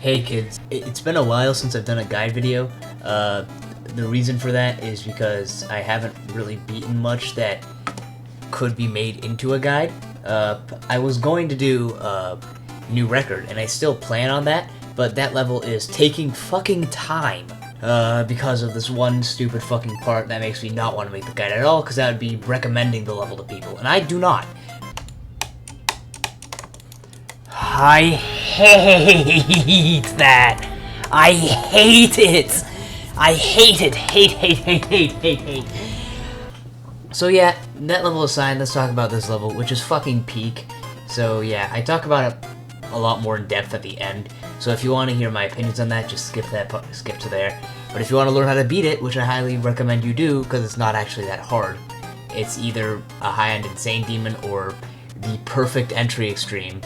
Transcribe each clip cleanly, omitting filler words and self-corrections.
Hey kids, it's been a while since I've done a guide video. The reason for that is because I haven't really beaten much that could be made into a guide. I was going to do a new record, and I still plan on that, but that level is taking fucking time. Because of this one stupid fucking part that makes me not want to make the guide at all, because that would be recommending the level to people, and I do not. I hate that. I hate it. I hate it. Hate. So yeah, that level aside, let's talk about this level, which is fucking peak. So yeah, I talk about it a lot more in depth at the end. So if you want to hear my opinions on that, just skip to there. But if you want to learn how to beat it, which I highly recommend you do, because it's not actually that hard. It's either a high-end insane demon or the perfect entry extreme.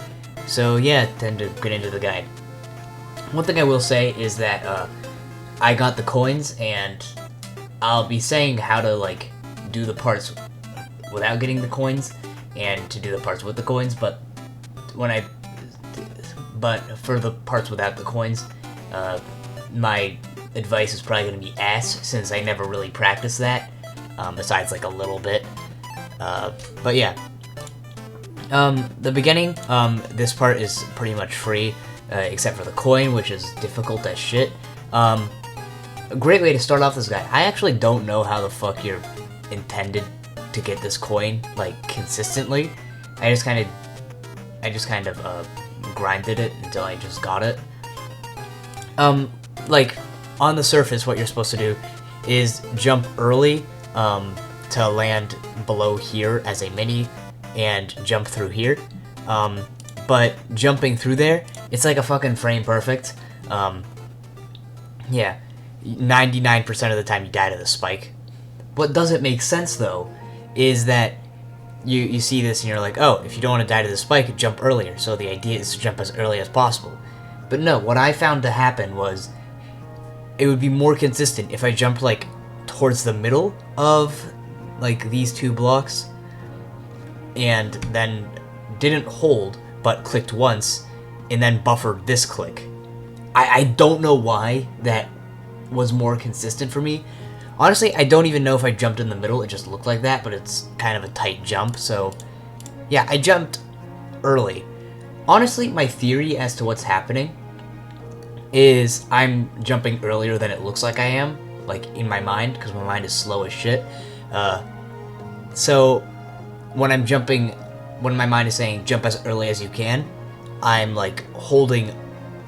So yeah, tend to get into the guide. One thing I will say is that I got the coins, and I'll be saying how to like do the parts without getting the coins, and to do the parts with the coins. But for the parts without the coins, my advice is probably going to be ass, since I never really practiced that, besides like a little bit. But yeah. The beginning, this part is pretty much free, except for the coin, which is difficult as shit. A great way to start off this guy. I actually don't know how the fuck you're intended to get this coin, like, consistently. I just kind of grinded it until I just got it. Like, on the surface, what you're supposed to do is jump early, to land below here as a mini, and jump through here, but jumping through there, it's like a fucking frame perfect. Yeah, 99% of the time you die to the spike. What doesn't make sense though is that you see this and you're like, oh, if you don't want to die to the spike, jump earlier. So the idea is to jump as early as possible. But no, what I found to happen was it would be more consistent if I jumped like towards the middle of like these two blocks, and then didn't hold, but clicked once, and then buffered this click. I don't know why that was more consistent for me. Honestly, I don't even know if I jumped in the middle, it just looked like that, but it's kind of a tight jump, so yeah, I jumped early. Honestly, my theory as to what's happening is I'm jumping earlier than it looks like I am, like in my mind, because my mind is slow as shit. So when I'm jumping, when my mind is saying jump as early as you can, I'm like holding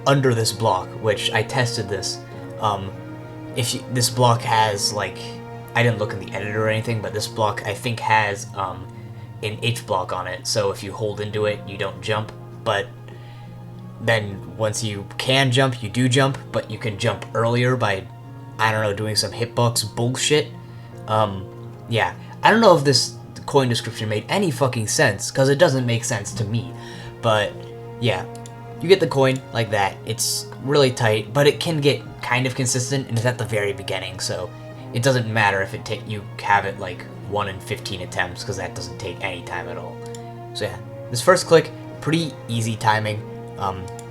under this block, which I tested this. This block has like, I didn't look in the editor or anything, but this block I think has an H block on it, so if you hold into it, you don't jump, but then once you can jump, you do jump, but you can jump earlier by, I don't know, doing some hitbox bullshit. Yeah, I don't know if this coin description made any fucking sense, because it doesn't make sense to me, but yeah, you get the coin like that. It's really tight, but it can get kind of consistent, and it's at the very beginning, so it doesn't matter if you have it like 1 in 15 attempts, because that doesn't take any time at all. So yeah, this first click, pretty easy timing.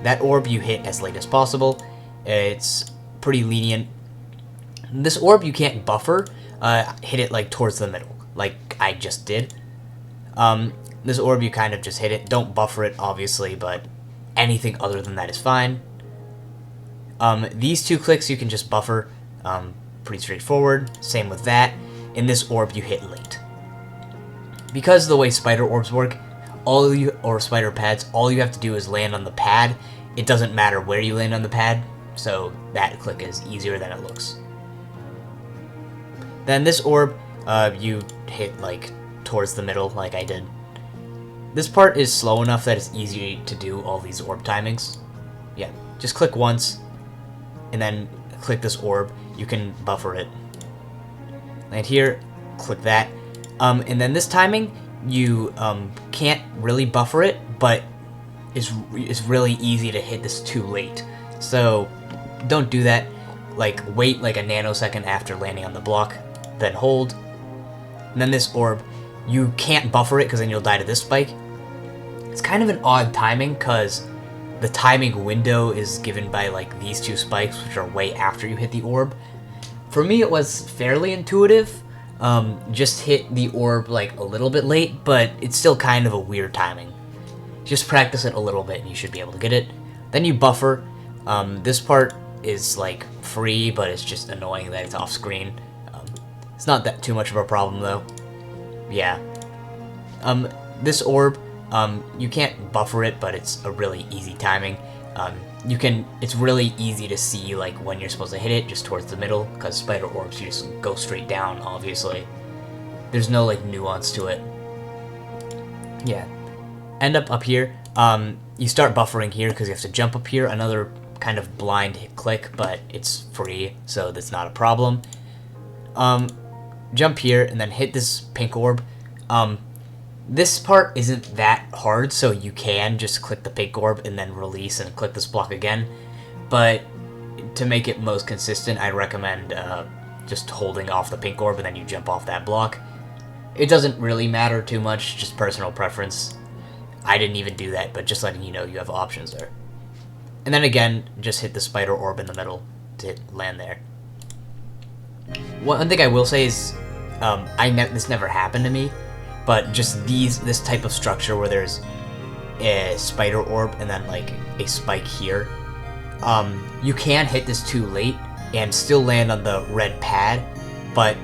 That orb you hit as late as possible. It's pretty lenient. This orb you can't buffer, hit it like towards the middle, like I just did. This orb you kind of just hit it. Don't buffer it, obviously, but anything other than that is fine. These two clicks you can just buffer, pretty straightforward. Same with that. In this orb you hit late. Because of the way spider orbs work, or spider pads, all you have to do is land on the pad. It doesn't matter where you land on the pad, so that click is easier than it looks. Then this orb, you hit like towards the middle like I did. This part is slow enough that it's easy to do all these orb timings. Yeah, just click once, and then click this orb. You can buffer it. Land here, click that. And then this timing, you can't really buffer it, but it's really easy to hit this too late. So don't do that. Like, wait like a nanosecond after landing on the block, then hold. And then this orb, you can't buffer it because then you'll die to this spike. It's kind of an odd timing because the timing window is given by like these two spikes, which are way after you hit the orb. For me, it was fairly intuitive. Just hit the orb like a little bit late, but it's still kind of a weird timing. Just practice it a little bit and you should be able to get it. Then you buffer. This part is like free, but it's just annoying that it's off screen. It's not that too much of a problem though. Yeah. This orb, you can't buffer it, but it's a really easy timing. It's really easy to see like when you're supposed to hit it, just towards the middle, because spider orbs, you just go straight down, obviously. There's no like nuance to it. Yeah. End up here. You start buffering here because you have to jump up here. Another kind of blind click, but it's free, so that's not a problem. Jump here and then hit this pink orb. This part isn't that hard, so you can just click the pink orb and then release and click this block again. But to make it most consistent, I'd recommend just holding off the pink orb and then you jump off that block. It doesn't really matter too much, just personal preference. I didn't even do that, but just letting you know you have options there. And then again, just hit the spider orb in the middle to land there. One thing I will say is, this never happened to me, but just this type of structure where there's a spider orb and then like a spike here, you can hit this too late and still land on the red pad, but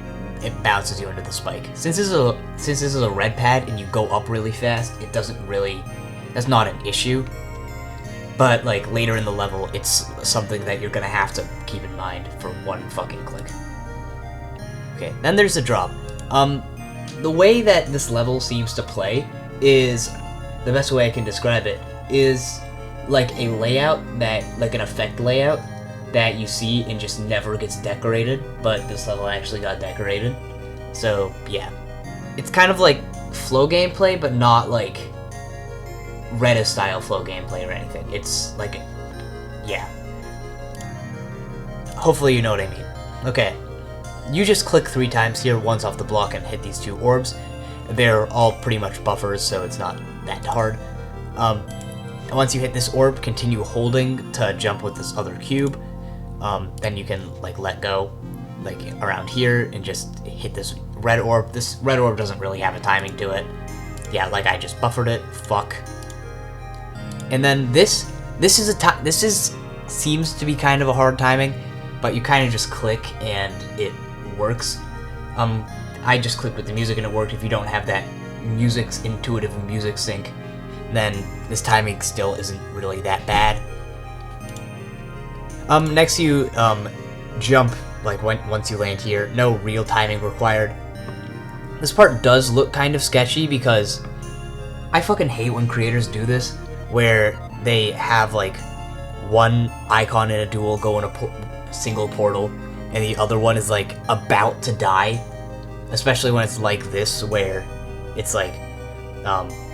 it bounces you into the spike. Since this is a red pad and you go up really fast, that's not an issue. But like later in the level, it's something that you're gonna have to keep in mind for one fucking click. Okay, then there's the drop. The way that this level seems to play is, the best way I can describe it, is like a layout like an effect layout that you see and just never gets decorated, but this level actually got decorated. So yeah, it's kind of like flow gameplay, but not like Reddit style flow gameplay or anything. It's like, yeah. Hopefully you know what I mean. Okay. You just click 3 times here, once off the block, and hit these 2 orbs. They're all pretty much buffers, so it's not that hard. Once you hit this orb, continue holding to jump with this other cube. Then you can like let go, like around here, and just hit this red orb. This red orb doesn't really have a timing to it. Yeah, like I just buffered it. Fuck. And then this seems to be kind of a hard timing, but you kind of just click and it works. I just clicked with the music and it worked. If you don't have that intuitive music sync, then this timing still isn't really that bad. Next you jump like once you land here. No real timing required. This part does look kind of sketchy because I fucking hate when creators do this, where they have like one icon in a duel go in a single portal and the other one is like about to die, especially when it's like this where it's like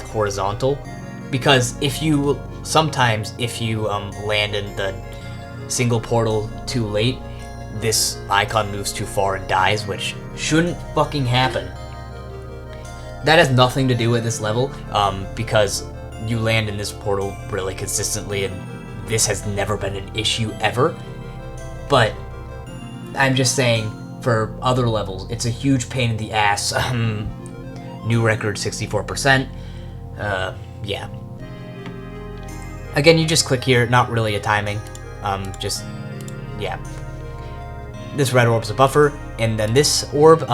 horizontal, because sometimes if you land in the single portal too late, this icon moves too far and dies, which shouldn't fucking happen. That has nothing to do with this level, because you land in this portal really consistently and this has never been an issue ever. But I'm just saying, for other levels, it's a huge pain in the ass. New record 64%. Yeah. Again, you just click here, not really a timing. Yeah. This red orb's a buffer, and then this orb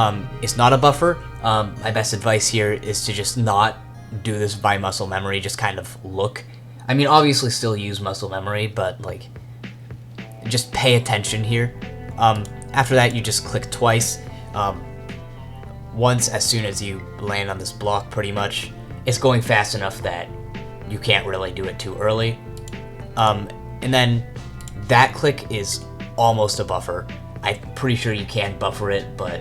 is not a buffer. My best advice here is to just not do this by muscle memory, just kind of look. I mean, obviously still use muscle memory, but like, just pay attention here. After that, you just click twice. Once as soon as you land on this block, pretty much. It's going fast enough that you can't really do it too early. And then that click is almost a buffer. I'm pretty sure you can buffer it, but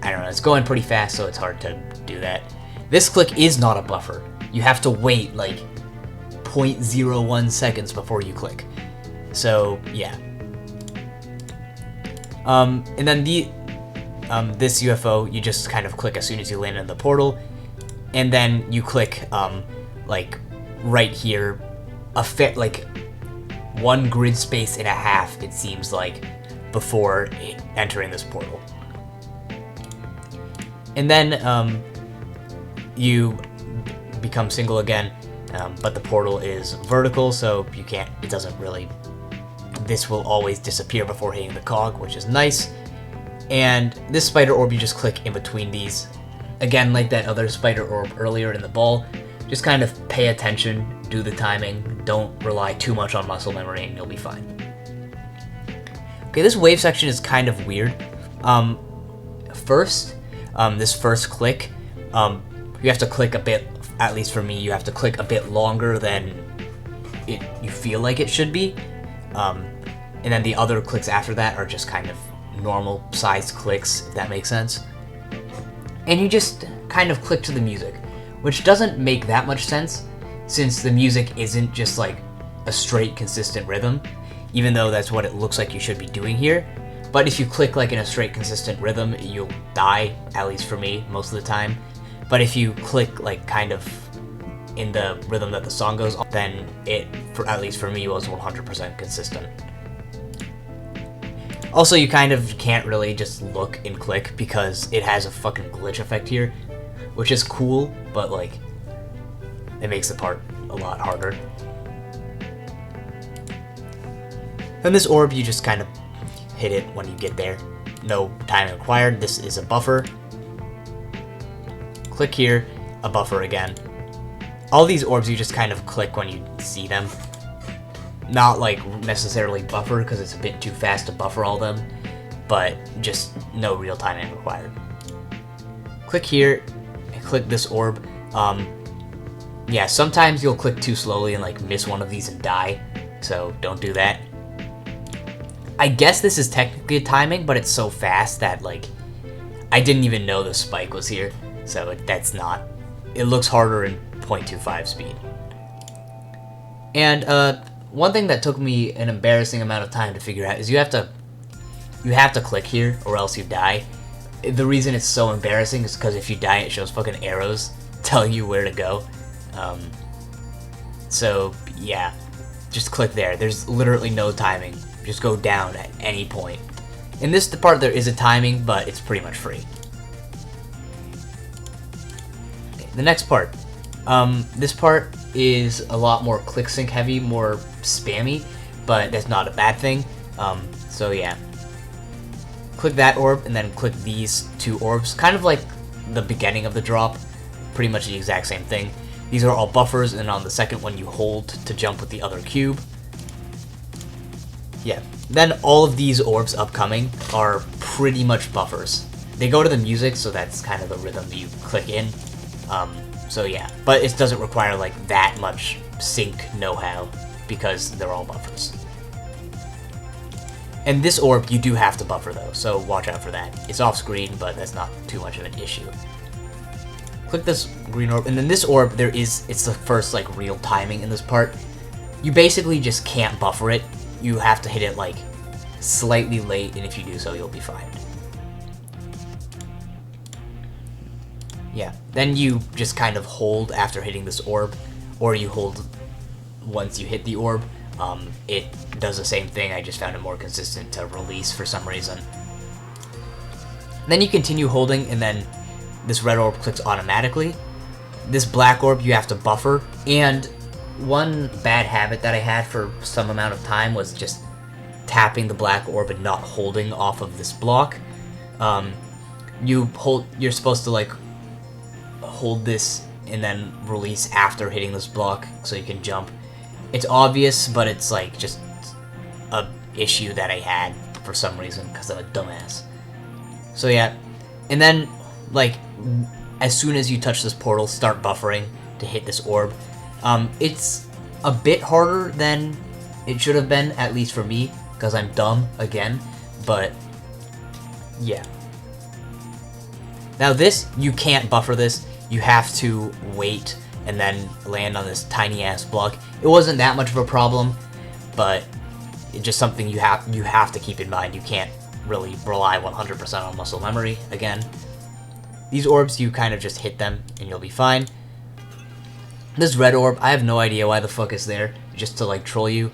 I don't know, it's going pretty fast, so it's hard to do that. This click is not a buffer. You have to wait like 0.01 seconds before you click. So yeah. And then this UFO, you just kind of click as soon as you land in the portal, and then you click like right here like 1 grid space and a half, it seems like, before entering this portal. And then you become single again, but the portal is vertical, so you can't, it doesn't really, this will always disappear before hitting the cog, which is nice. And this spider orb, you just click in between these. Again, like that other spider orb earlier in the ball, just kind of pay attention, do the timing, don't rely too much on muscle memory, and you'll be fine. Okay, this wave section is kind of weird. First, this first click, you have to click a bit, at least for me, you have to click a bit longer than you feel like it should be. And then the other clicks after that are just kind of normal sized clicks, if that makes sense. And you just kind of click to the music, which doesn't make that much sense, since the music isn't just like a straight consistent rhythm, even though that's what it looks like you should be doing here. But if you click like in a straight consistent rhythm, you'll die, at least for me, most of the time. But if you click like kind of in the rhythm that the song goes on, then it, at least for me, was 100% consistent. Also, you kind of can't really just look and click because it has a fucking glitch effect here, which is cool, but like, it makes the part a lot harder. And this orb, you just kind of hit it when you get there. No timing required. This is a buffer. Click here, a buffer again. All these orbs, you just kind of click when you see them. Not like necessarily buffer, because it's a bit too fast to buffer all them, but just no real timing required. Click here, and click this orb. Yeah, sometimes you'll click too slowly and like miss one of these and die, so don't do that. I guess this is technically timing, but it's so fast that like, I didn't even know the spike was here, so that's not, it looks harder in 0.25 speed. And one thing that took me an embarrassing amount of time to figure out is you have to click here or else you die. The reason it's so embarrassing is because if you die, it shows fucking arrows telling you where to go. So yeah, just click there. There's literally no timing. Just go down at any point. In this part, there is a timing, but it's pretty much free. Okay, the next part. This part is a lot more click sync heavy, more spammy, but that's not a bad thing. So yeah. Click that orb and then click these 2 orbs, kind of like the beginning of the drop, pretty much the exact same thing. These are all buffers, and on the second one you hold to jump with the other cube. Yeah, then all of these orbs upcoming are pretty much buffers. They go to the music, so that's kind of the rhythm you click in. So yeah, but it doesn't require like that much sync know-how because they're all buffers. And this orb, you do have to buffer though, so watch out for that. It's off screen, but that's not too much of an issue. Click this green orb, and then this orb, it's the first like real timing in this part. You basically just can't buffer it. You have to hit it like slightly late, and if you do so, you'll be fine. Yeah, then you just kind of hold after hitting this orb, or you hold once you hit the orb. It does the same thing, I just found it more consistent to release for some reason. Then you continue holding, and then this red orb clicks automatically. This black orb you have to buffer, and one bad habit that I had for some amount of time was just tapping the black orb and not holding off of this block. You're supposed to like hold this and then release after hitting this block so you can jump. It's obvious, but it's like just a issue that I had for some reason because I'm a dumbass. So yeah, and then like as soon as you touch this portal, start buffering to hit this orb. It's a bit harder than it should have been, at least for me, because I'm dumb again, but yeah. Now this, you can't buffer this, you have to wait and then land on this tiny ass block. It wasn't that much of a problem, but it's just something you have to keep in mind. You can't really rely 100% on muscle memory again. These orbs, you kind of just hit them and you'll be fine. This red orb, I have no idea why the fuck it's there. just to like troll you,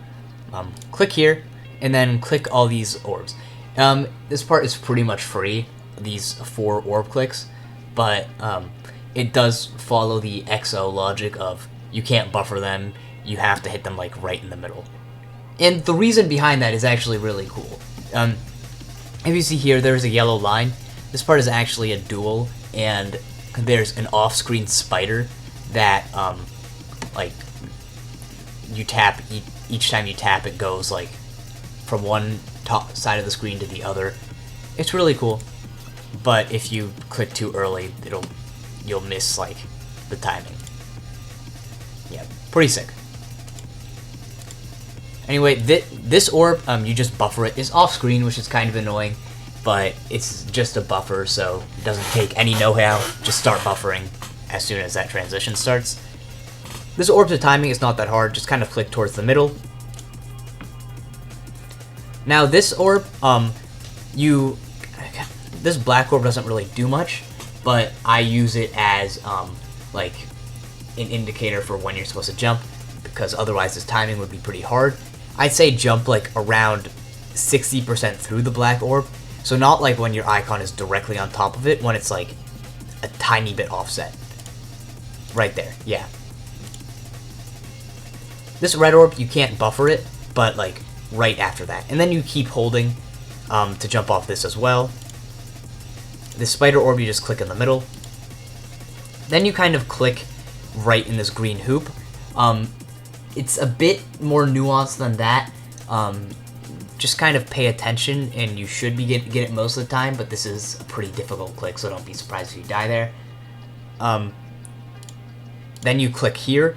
click here, and then click all these orbs. This part is pretty much free, these 4 orb clicks, but it does follow the XO logic of you can't buffer them, you have to hit them like right in the middle. And the reason behind that is actually really cool. If you see here, there's a yellow line. This part is actually a duel, and there's an off-screen spider that, like, you tap, each time you tap it goes, like, from one top side of the screen to the other. It's really cool, but if you click too early, you'll miss, like, the timing. Yeah, pretty sick. Anyway, this orb, you just buffer it. It's off-screen, which is kind of annoying, but it's just a buffer, so it doesn't take any know-how. Just start buffering as soon as that transition starts. This orb to timing is not that hard. Just kind of click towards the middle. Now, this orb, this black orb doesn't really do much, but I use it as, like, an indicator for when you're supposed to jump, because otherwise this timing would be pretty hard. I'd say jump like around 60% through the black orb, so not like when your icon is directly on top of it, when it's like a tiny bit offset. Right there, yeah. This red orb, you can't buffer it, but like right after that. And then you keep holding to jump off this as well. This spider orb, you just click in the middle. Then you kind of click right in this green hoop. It's a bit more nuanced than that. Just kind of pay attention, and you should be get it most of the time, but this is a pretty difficult click, so don't be surprised if you die there. Then you click here.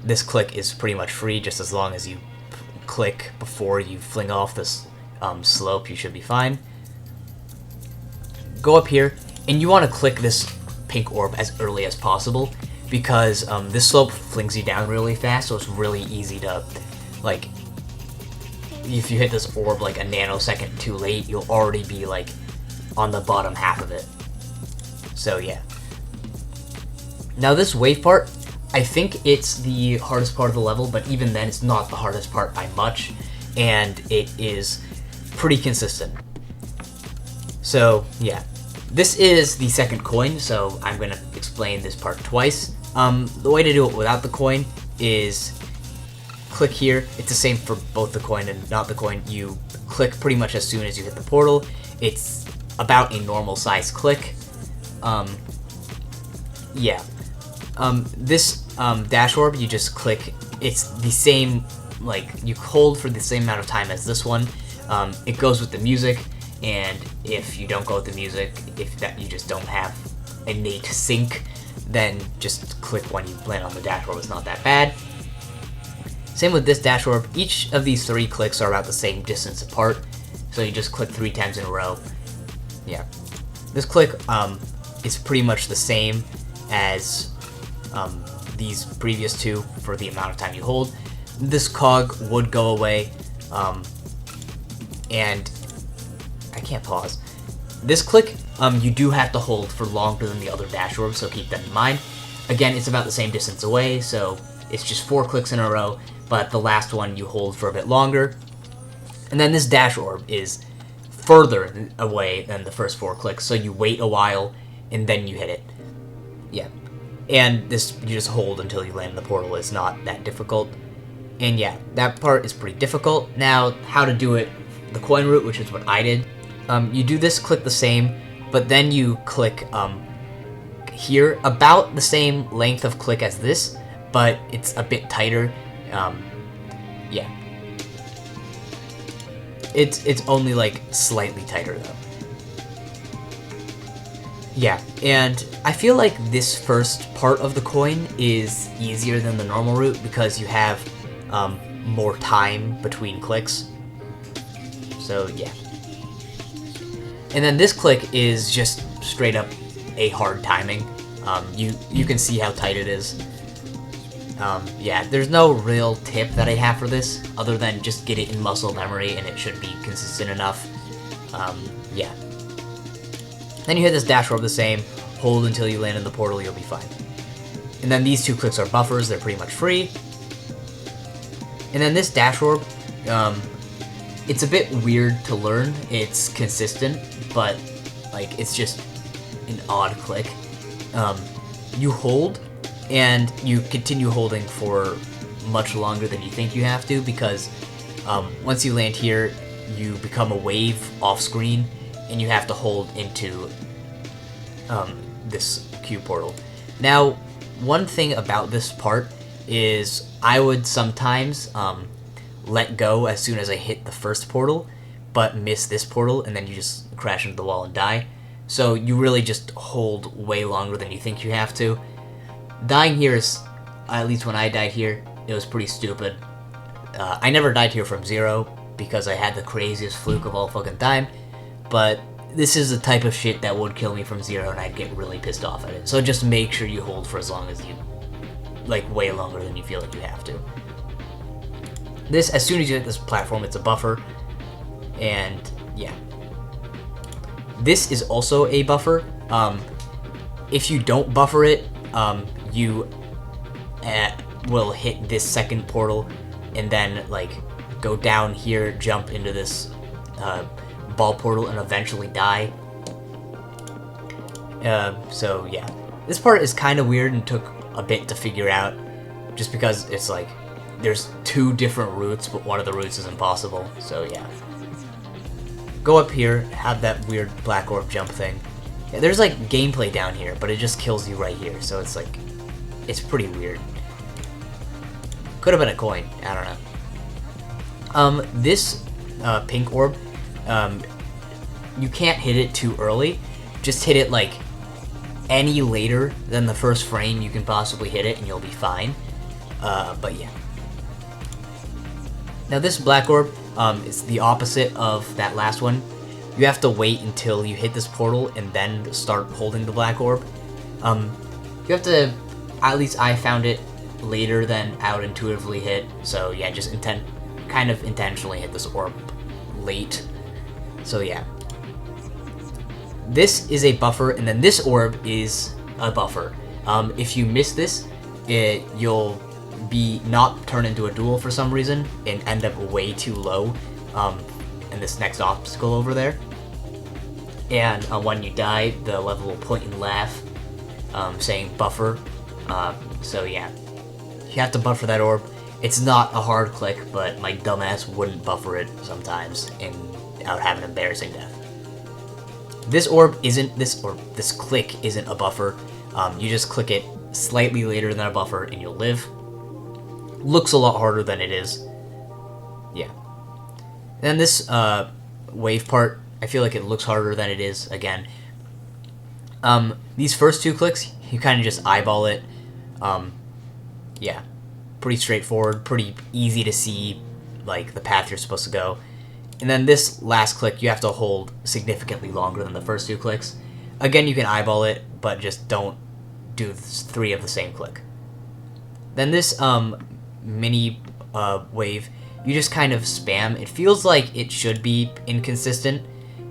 This click is pretty much free, just as long as you click before you fling off this slope, you should be fine. Go up here, and you want to click this pink orb as early as possible, because this slope flings you down really fast, so it's really easy to, like, if you hit this orb like a nanosecond too late, you'll already be like on the bottom half of it. So yeah. Now this wave part, I think it's the hardest part of the level, but even then it's not the hardest part by much, and it is pretty consistent. So yeah. This is the second coin, so I'm going to explain this part twice. The way to do it without the coin is click here. It's the same for both the coin and not the coin. You click pretty much as soon as you hit the portal. It's about a normal size click. Yeah. This dash orb, you just click. It's the same, like, you hold for the same amount of time as this one. It goes with the music. And if you don't go with the music, if that you just don't have innate sync, then just click when you land on the dash orb. It's not that bad. Same with this dash orb. Each of these 3 clicks are about the same distance apart, so you just click 3 times in a row. Yeah. This click is pretty much the same as these previous 2 for the amount of time you hold. This cog would go away, and I can't pause. This click, you do have to hold for longer than the other dash orbs, so keep that in mind. Again, it's about the same distance away, so it's just 4 clicks in a row, but the last one you hold for a bit longer. And then this dash orb is further away than the first 4 clicks, so you wait a while, and then you hit it. Yeah. And this, you just hold until you land in the portal. It's not that difficult. And yeah, that part is pretty difficult. Now, how to do it the coin route, which is what I did. You do this, click the same, but then you click here, about the same length of click as this, but it's a bit tighter. Yeah. It's only like slightly tighter though. Yeah, and I feel like this first part of the coin is easier than the normal route because you have more time between clicks. So yeah. And then this click is just straight up a hard timing. You can see how tight it is. Yeah, there's no real tip that I have for this, other than just get it in muscle memory and it should be consistent enough. Yeah. Then you hit this dash orb the same, hold until you land in the portal, you'll be fine. And then these 2 clicks are buffers, they're pretty much free. And then this dash orb, it's a bit weird to learn. It's consistent, but like it's just an odd click. You hold, and you continue holding for much longer than you think you have to, because once you land here, you become a wave off screen, and you have to hold into this cube portal. Now, one thing about this part is I would sometimes let go as soon as I hit the first portal, but miss this portal, and then you just crash into the wall and die. So you really just hold way longer than you think you have to. Dying here is, at least when I died here, it was pretty stupid. I never died here from 0 because I had the craziest fluke of all fucking time, but this is the type of shit that would kill me from 0 and I'd get really pissed off at it. So just make sure you hold for as long as you, like way longer than you feel like you have to. This, as soon as you hit this platform, it's a buffer, and yeah. This is also a buffer. If you don't buffer it, you will hit this second portal and then like go down here, jump into this ball portal, and eventually die. So yeah, this part is kind of weird and took a bit to figure out, just because it's like there's 2 different routes, but one of the routes is impossible. So yeah, go up here, have that weird black orb jump thing. Yeah, there's like gameplay down here, but it just kills you right here, so it's like, it's pretty weird. Could have been a coin, I don't know. This pink orb, you can't hit it too early. Just hit it like any later than the first frame you can possibly hit it, and you'll be fine. But yeah. Now this black orb is the opposite of that last one. You have to wait until you hit this portal and then start holding the black orb. You have to, at least I found it later than I would intuitively hit. So yeah, just kind of intentionally hit this orb late. So yeah. This is a buffer, and then this orb is a buffer. If you miss this, you'll be not turn into a duel for some reason and end up way too low in this next obstacle over there. And when you die, the level will point and laugh, saying buffer. So yeah, you have to buffer that orb. It's not a hard click, but my dumbass wouldn't buffer it sometimes, and I would have an embarrassing death. This click isn't a buffer. You just click it slightly later than a buffer and you'll live. Looks a lot harder than it is. Yeah. Then this wave part, I feel like it looks harder than it is again. These first 2 clicks, you kind of just eyeball it. Yeah. Pretty straightforward, pretty easy to see like the path you're supposed to go. And then this last click, you have to hold significantly longer than the first 2 clicks. Again, you can eyeball it, but just don't do 3 of the same click. Then this mini wave, you just kind of spam. It feels like it should be inconsistent.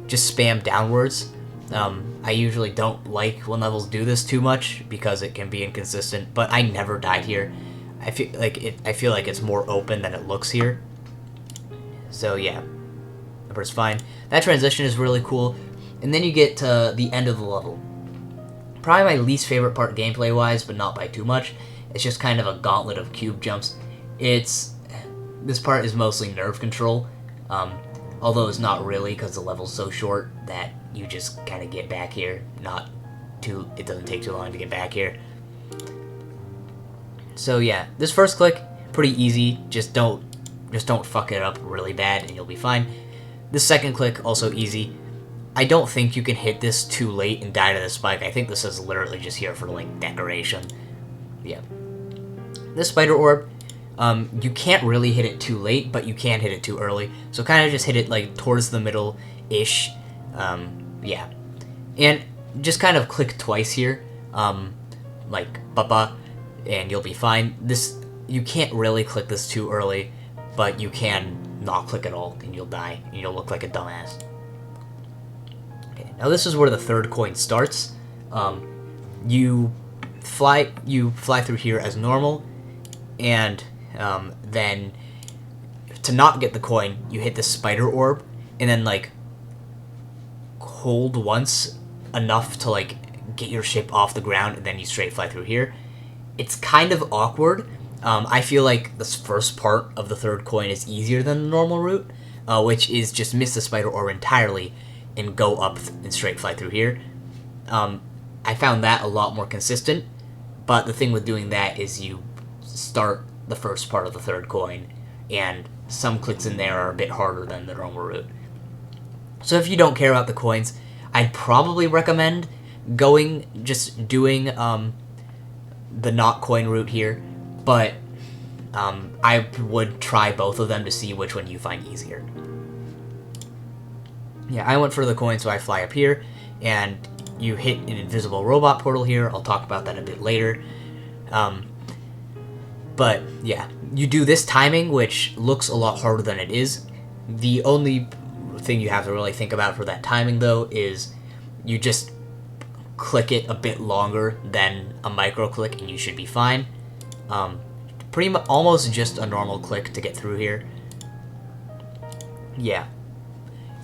Just spam downwards. I usually don't like when levels do this too much because it can be inconsistent, but I never died here. I feel like it's more open than it looks here. So yeah. It's fine. That transition is really cool. And then you get to the end of the level. Probably my least favorite part gameplay wise, but not by too much. It's just kind of a gauntlet of cube jumps. This part is mostly nerve control, although it's not really because the level's so short that you just kind of get back here. It doesn't take too long to get back here. So yeah, this first click, pretty easy. Just don't fuck it up really bad and you'll be fine. This second click, also easy. I don't think you can hit this too late and die to the spike. I think this is literally just here for like decoration. Yeah. This spider orb, you can't really hit it too late, but you can hit it too early. So kind of just hit it like towards the middle-ish. Yeah. And just kind of click twice here, like baba, and you'll be fine. You can't really click this too early, but you can not click at all, and you'll die, and you'll look like a dumbass. Okay, now this is where the third coin starts. You fly through here as normal, and then to not get the coin, you hit the spider orb, and then, like, hold once enough to, like, get your ship off the ground, and then you straight fly through here. It's kind of awkward. I feel like this first part of the third coin is easier than the normal route, which is just miss the spider orb entirely and go up and straight fly through here. I found that a lot more consistent, but the thing with doing that is you start the first part of the third coin, and some clicks in there are a bit harder than the normal route. So if you don't care about the coins, I'd probably recommend just doing the not coin route here, but I would try both of them to see which one you find easier. Yeah, I went for the coin, so I fly up here, and you hit an invisible robot portal here. I'll talk about that a bit later. But yeah, you do this timing, which looks a lot harder than it is. The only thing you have to really think about for that timing, though, is you just click it a bit longer than a micro click, and you should be fine. Pretty much almost just a normal click to get through here. Yeah.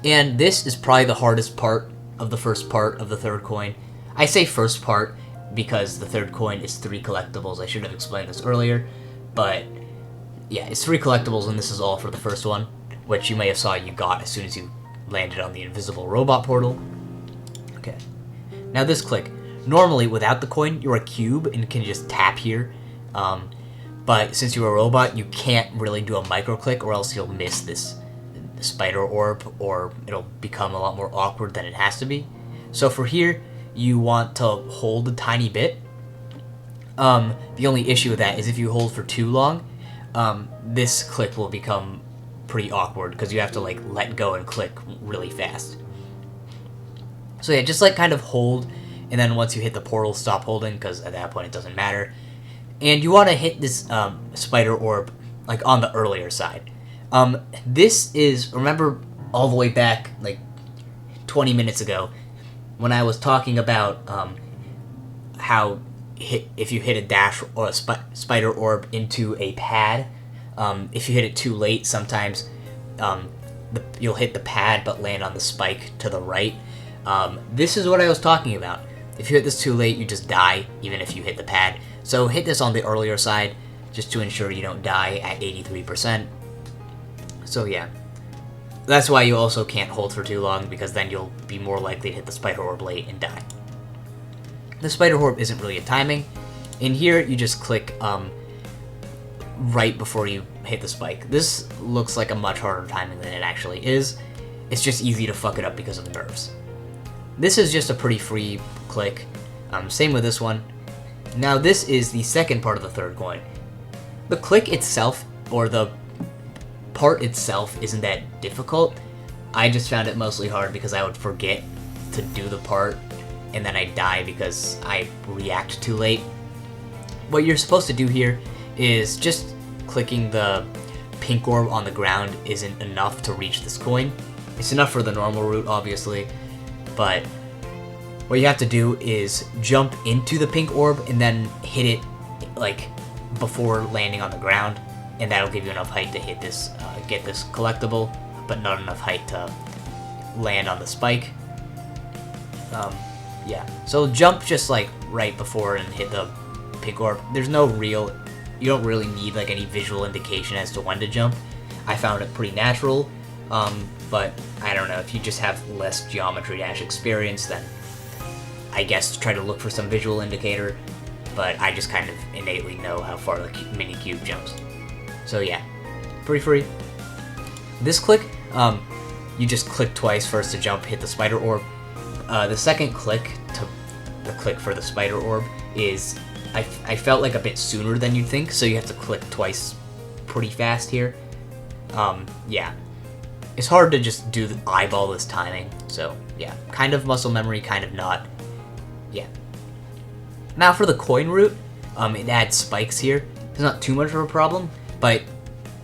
And this is probably the hardest part of the first part of the third coin. I say first part because the third coin is 3 collectibles. I should have explained this earlier, but yeah, it's 3 collectibles, and this is all for the first one, which you may have saw you got as soon as you landed on the invisible robot portal. Okay. Now this click. Normally, without the coin, you're a cube and can just tap here. But since you're a robot, you can't really do a micro click, or else you'll miss this spider orb, or it'll become a lot more awkward than it has to be. So for here, you want to hold a tiny bit. The only issue with that is if you hold for too long, this click will become pretty awkward because you have to like let go and click really fast. So yeah, just like kind of hold, and then once you hit the portal, stop holding, because at that point it doesn't matter. And you want to hit this spider orb like on the earlier side. This is, remember all the way back like 20 minutes ago when I was talking about how if you hit a dash or a spider orb into a pad, if you hit it too late, sometimes you'll hit the pad but land on the spike to the right. This is what I was talking about. If you hit this too late, you just die, even if you hit the pad. So hit this on the earlier side, just to ensure you don't die at 83%. So yeah, that's why you also can't hold for too long, because then you'll be more likely to hit the spider orb late and die. The spider orb isn't really a timing. In here, you just click right before you hit the spike. This looks like a much harder timing than it actually is. It's just easy to fuck it up because of nerves. This is just a pretty free click. Same with this one. Now this is the second part of the third coin. The click itself, or the part itself, isn't that difficult. I just found it mostly hard because I would forget to do the part, and then I die because I react too late. What you're supposed to do here is just clicking the pink orb on the ground isn't enough to reach this coin. It's enough for the normal route, obviously, but what you have to do is jump into the pink orb and then hit it like before landing on the ground, and that'll give you enough height to hit this, get this collectible, but not enough height to land on the spike. Yeah, so jump just like right before and hit the pink orb. There's no real, you don't really need like any visual indication as to when to jump. I found it pretty natural, but I don't know, if you just have less Geometry Dash experience, then I guess try to look for some visual indicator, but I just kind of innately know how far the mini cube jumps. So yeah, pretty free. This click, you just click twice, first to jump, hit the spider orb. The second click, the click for the spider orb, is, I felt like a bit sooner than you'd think, so you have to click twice pretty fast here. Yeah. It's hard to just do the eyeball this timing, so yeah, kind of muscle memory, kind of not. Yeah. Now for the coin route, it adds spikes here. It's not too much of a problem, but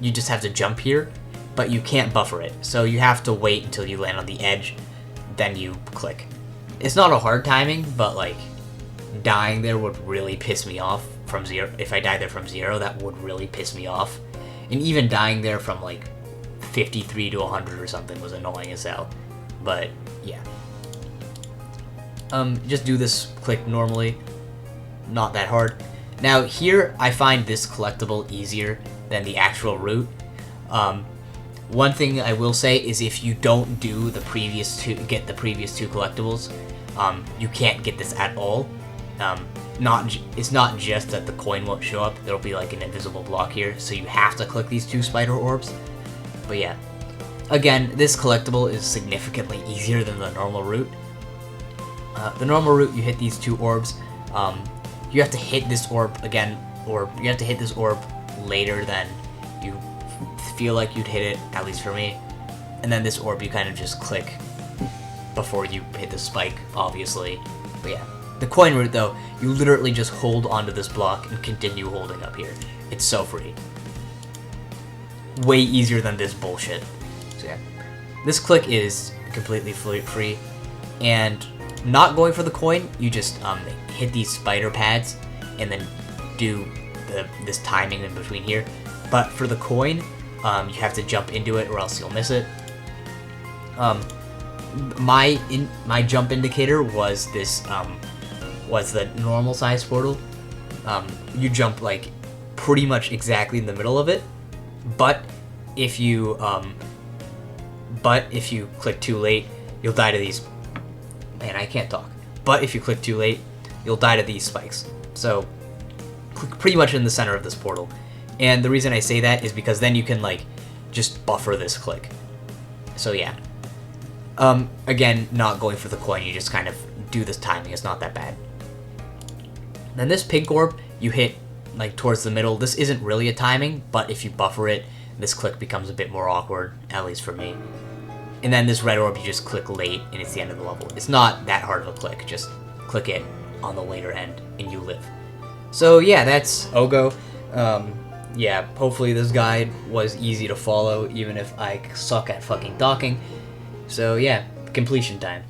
you just have to jump here, but you can't buffer it, so you have to wait until you land on the edge, then you click. It's not a hard timing, but like, dying there would really piss me off from zero. If I died there from zero, that would really piss me off. And even dying there from like 53 to 100 or something was annoying as hell. But yeah. Just do this click normally. Not that hard. Now here I find this collectible easier than the actual route. One thing I will say is if you don't do the previous two, get the previous two collectibles, you can't get this at all. It's not just that the coin won't show up, there'll be like an invisible block here, so you have to click these two spider orbs. But yeah, again, this collectible is significantly easier than the normal route. The normal route, you hit these two orbs, you have to hit this orb again, or you have to hit this orb later than you feel like you'd hit it, at least for me. And then this orb you kind of just click before you hit the spike, obviously. But yeah. The coin route, though, you literally just hold onto this block and continue holding up here. It's so free. Way easier than this bullshit. So yeah. This click is completely free. And not going for the coin, you just hit these spider pads and then do this timing in between here. But for the coin, you have to jump into it or else you'll miss it. My jump indicator was this was the normal size portal. You jump like pretty much exactly in the middle of it, but if you click too late, you'll die to these. Man, I can't talk. But if you click too late, you'll die to these spikes. So click pretty much in the center of this portal. And the reason I say that is because then you can like just buffer this click. So yeah. Again, not going for the coin, you just kind of do this timing, it's not that bad. Then this pink orb, you hit like towards the middle. This isn't really a timing, but if you buffer it, this click becomes a bit more awkward, at least for me. And then this red orb, you just click late, and it's the end of the level. It's not that hard of a click, just click it on the later end, and you live. So yeah, that's oGo. Yeah, hopefully this guide was easy to follow, even if I suck at fucking talking. So yeah, completion time.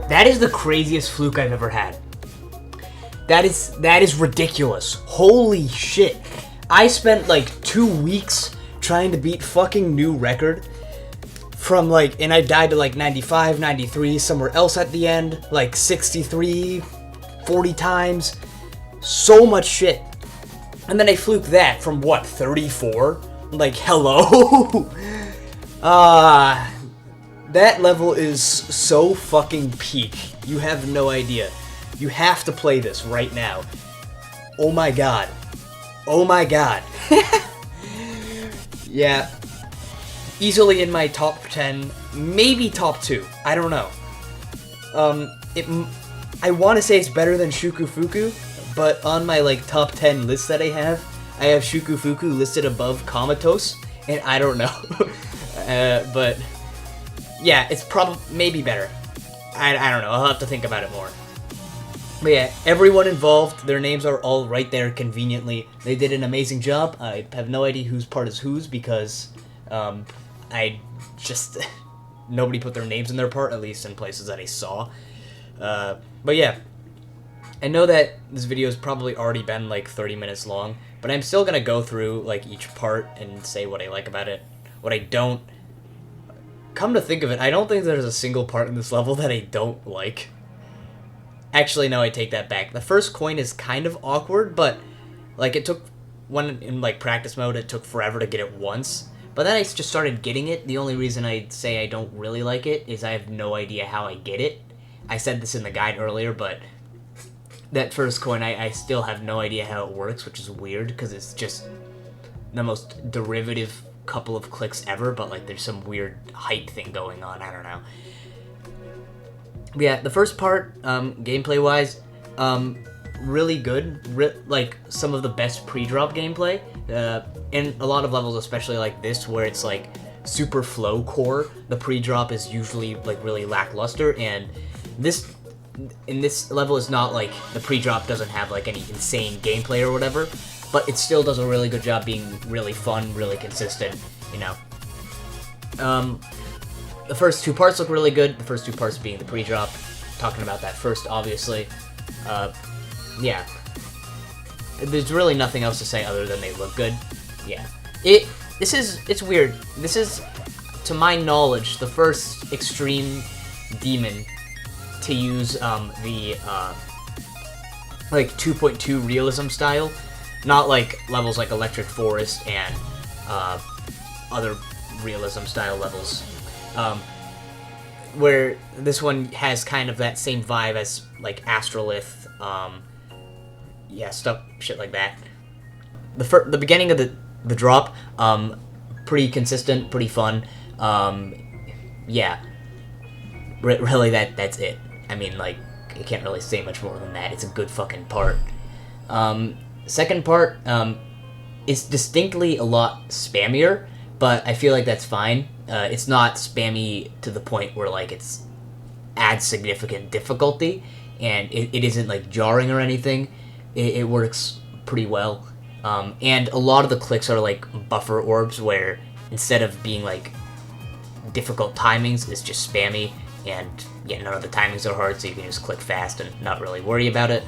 That is the craziest fluke I've ever had. That is ridiculous. Holy shit. I spent like 2 weeks trying to beat fucking new record from like, and I died to like 95, 93, somewhere else at the end, like 63, 40 times. So much shit. And then I fluked that from what, 34? Like, hello? That level is so fucking peak. You have no idea. You have to play this right now. Oh my god. Oh my god. Yeah. Easily in my top 10, maybe top 2. I don't know. I want to say it's better than Shukufuku, but on my like top 10 list that I have Shukufuku listed above Comatose, and I don't know. But yeah, it's probably maybe better. I don't know. I'll have to think about it more. But yeah, everyone involved, their names are all right there conveniently. They did an amazing job. I have no idea whose part is whose because I just nobody put their names in their part, at least in places that I saw. But yeah, I know that this video has probably already been like 30 minutes long, but I'm still gonna go through like each part and say what I like about it, what I don't. Come to think of it, I don't think there's a single part in this level that I don't like. Actually, no, I take that back. The first coin is kind of awkward, but like it took, when in like practice mode, it took forever to get it once. But then I just started getting it. The only reason I say I don't really like it is I have no idea how I get it. I said this in the guide earlier, but that first coin, I still have no idea how it works, which is weird, because it's just the most derivative couple of clicks ever, but like there's some weird height thing going on, I don't know. But yeah, the first part, gameplay-wise, really good, like some of the best pre-drop gameplay, in a lot of levels, especially like this, where it's like super flow core, the pre-drop is usually like really lackluster, and in this level is not like the pre-drop doesn't have like any insane gameplay or whatever, but it still does a really good job being really fun, really consistent, you know. The first two parts look really good, the first two parts being the pre-drop, talking about that first, obviously. Yeah. There's really nothing else to say other than they look good. Yeah. It's weird. This is, to my knowledge, the first extreme demon to use the like 2.2 realism style, not like levels like Electric Forest and other realism style levels, where this one has kind of that same vibe as like Astrolith, yeah, shit like that. The beginning of the drop, pretty consistent, pretty fun. Yeah, really that's it. I mean, like, I can't really say much more than that. It's a good fucking part. Second part is distinctly a lot spammier, but I feel like that's fine. It's not spammy to the point where like it's adds significant difficulty, and it isn't like jarring or anything. It works pretty well. And a lot of the clicks are like buffer orbs, where instead of being like difficult timings, it's just spammy, and yeah, none of the timings are hard, so you can just click fast and not really worry about it.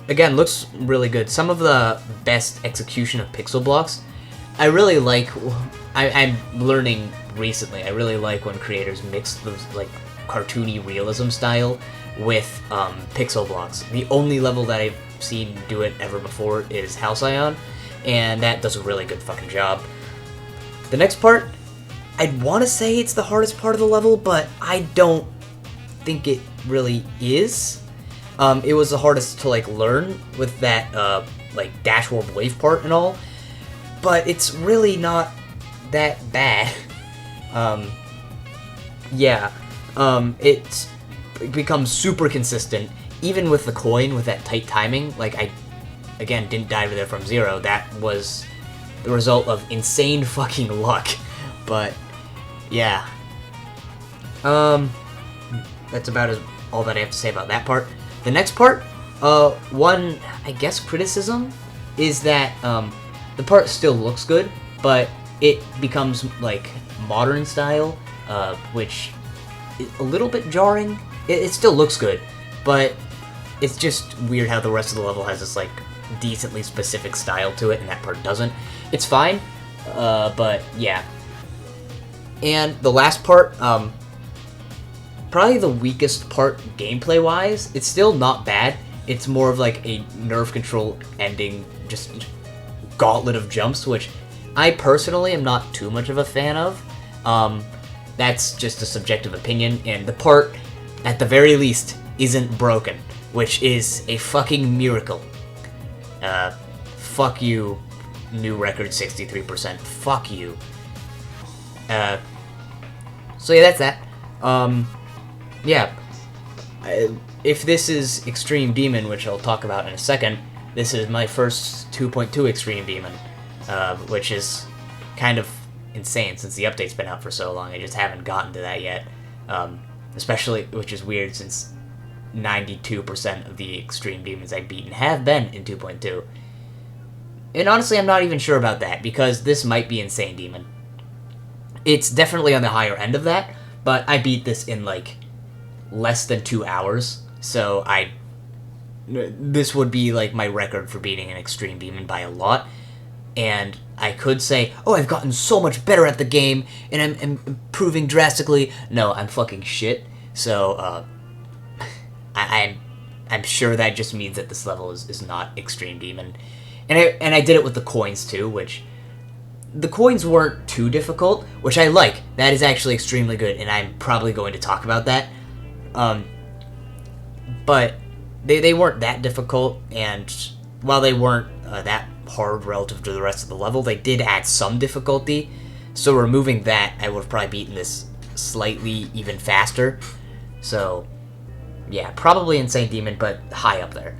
Again, looks really good. Some of the best execution of pixel blocks, I really like. I'm learning recently, I really like when creators mix the like cartoony realism style with pixel blocks. The only level that I've seen do it ever before is Halcyon, and that does a really good fucking job. The next part, I'd want to say it's the hardest part of the level, but I don't think it really is. It was the hardest to like learn with that like Dash Warp Wave part and all, but it's really not that bad. Yeah, it becomes super consistent, even with the coin, with that tight timing. Like, I, again, didn't dive there from zero. That was the result of insane fucking luck. But, yeah. That's about all that I have to say about that part. The next part, one, I guess, criticism is that the part still looks good, but it becomes, like, modern style, which is a little bit jarring. It still looks good, but it's just weird how the rest of the level has this, like, decently specific style to it, and that part doesn't. It's fine, but yeah. And the last part, probably the weakest part gameplay-wise. It's still not bad. It's more of like a nerve control ending, just gauntlet of jumps, which I personally am not too much of a fan of. That's just a subjective opinion, and the part, at the very least, isn't broken, which is a fucking miracle. Fuck you, new record 63%. Fuck you. So yeah, that's that. Yeah. If this is Extreme Demon, which I'll talk about in a second, this is my first 2.2 Extreme Demon, which is kind of insane since the update's been out for so long. I just haven't gotten to that yet. Especially, which is weird since 92% of the Extreme Demons I've beaten have been in 2.2. And honestly, I'm not even sure about that, because this might be Insane Demon. It's definitely on the higher end of that, but I beat this in, like, less than 2 hours, so this would be, like, my record for beating an Extreme Demon by a lot, and I could say, oh, I've gotten so much better at the game, and I'm improving drastically. No, I'm fucking shit, so, I'm sure that just means that this level is not Extreme Demon. And I did it with the coins, too, which the coins weren't too difficult, which I like. That is actually extremely good, and I'm probably going to talk about that. But they weren't that difficult, and while they weren't that hard relative to the rest of the level, they did add some difficulty. So removing that, I would have probably beaten this slightly even faster. So, yeah, probably Insane Demon, but high up there.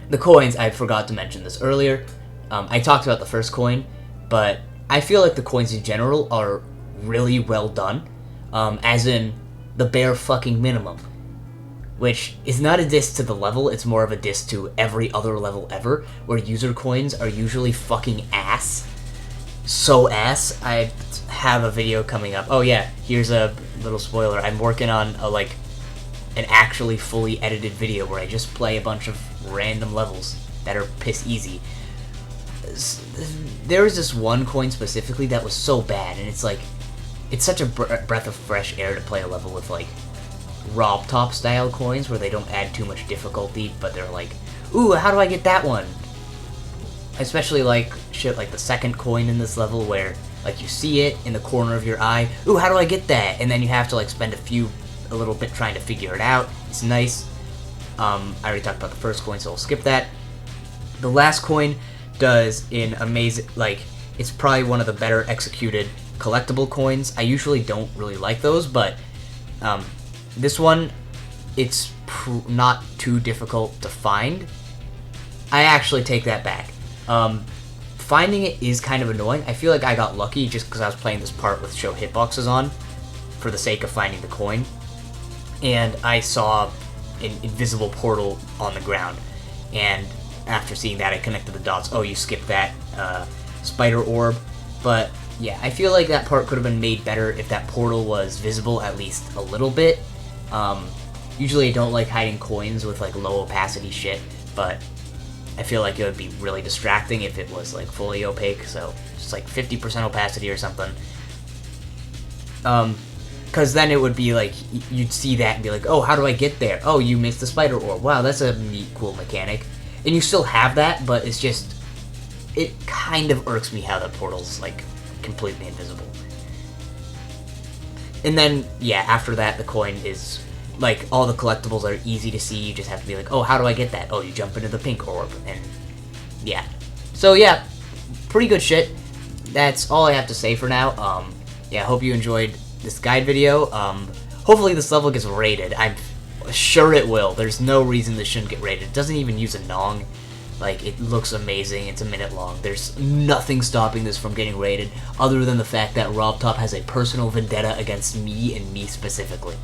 The coins, I forgot to mention this earlier. I talked about the first coin, but I feel like the coins in general are really well done. As in, the bare fucking minimum. Which is not a diss to the level, it's more of a diss to every other level ever, where user coins are usually fucking ass. So ass. I have a video coming up. Oh yeah, here's a little spoiler. I'm working on an actually fully edited video where I just play a bunch of random levels that are piss easy. There was this one coin specifically that was so bad, and it's like, it's such a breath of fresh air to play a level with like Rob Top style coins where they don't add too much difficulty, but they're like, ooh, how do I get that one? Especially like shit like the second coin in this level where like you see it in the corner of your eye, ooh, how do I get that? And then you have to like spend a little bit trying to figure it out. It's nice. I already talked about the first coin, so I'll skip that. The last coin does an amazing, like, it's probably one of the better executed collectible coins. I usually don't really like those, but this one, it's not too difficult to find. I actually take that back. Finding it is kind of annoying. I feel like I got lucky just because I was playing this part with show hitboxes on for the sake of finding the coin. And I saw an invisible portal on the ground. And after seeing that, I connected the dots. Oh, you skipped that spider orb. But yeah, I feel like that part could have been made better if that portal was visible at least a little bit. Usually I don't like hiding coins with like low opacity shit, but I feel like it would be really distracting if it was like fully opaque, so just like 50% opacity or something. Because then it would be like, you'd see that and be like, oh, how do I get there? Oh, you missed the spider orb. Wow, that's a neat, cool mechanic. And you still have that, but it's just, it kind of irks me how that portal's like completely invisible. And then, yeah, after that, the coin is, like, all the collectibles are easy to see. You just have to be like, oh, how do I get that? Oh, you jump into the pink orb, and yeah. So, yeah, pretty good shit. That's all I have to say for now. Yeah, I hope you enjoyed this guide video. Hopefully this level gets rated. I'm sure it will. There's no reason this shouldn't get rated. It doesn't even use a nong. Like, it looks amazing. It's a minute long. There's nothing stopping this from getting rated other than the fact that RobTop has a personal vendetta against me and me specifically.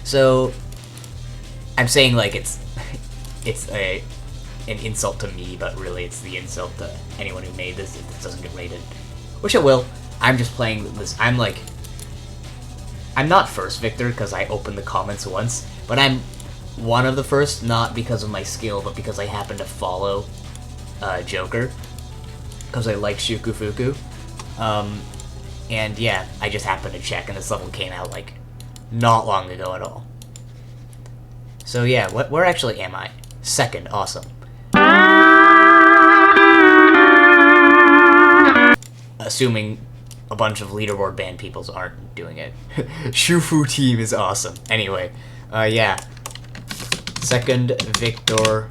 So, I'm saying, like, it's an insult to me, but really it's the insult to anyone who made this if this doesn't get rated. Which it will. I'm just playing this. I'm not first, Victor, because I opened the comments once, but I'm one of the first, not because of my skill, but because I happen to follow Joker, because I like Shukufuku. And yeah, I just happened to check, and this level came out, like, not long ago at all. So yeah, where actually am I? Second, awesome. Assuming a bunch of leaderboard band peoples aren't doing it. ShuFuTeam is awesome. Anyway, yeah. Second, Victor.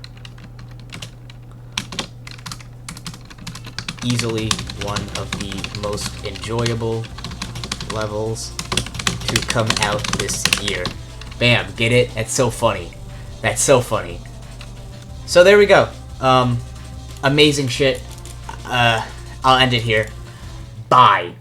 Easily one of the most enjoyable levels to come out this year. Bam, get it? That's so funny. That's so funny. So there we go. Amazing shit. I'll end it here. Bye.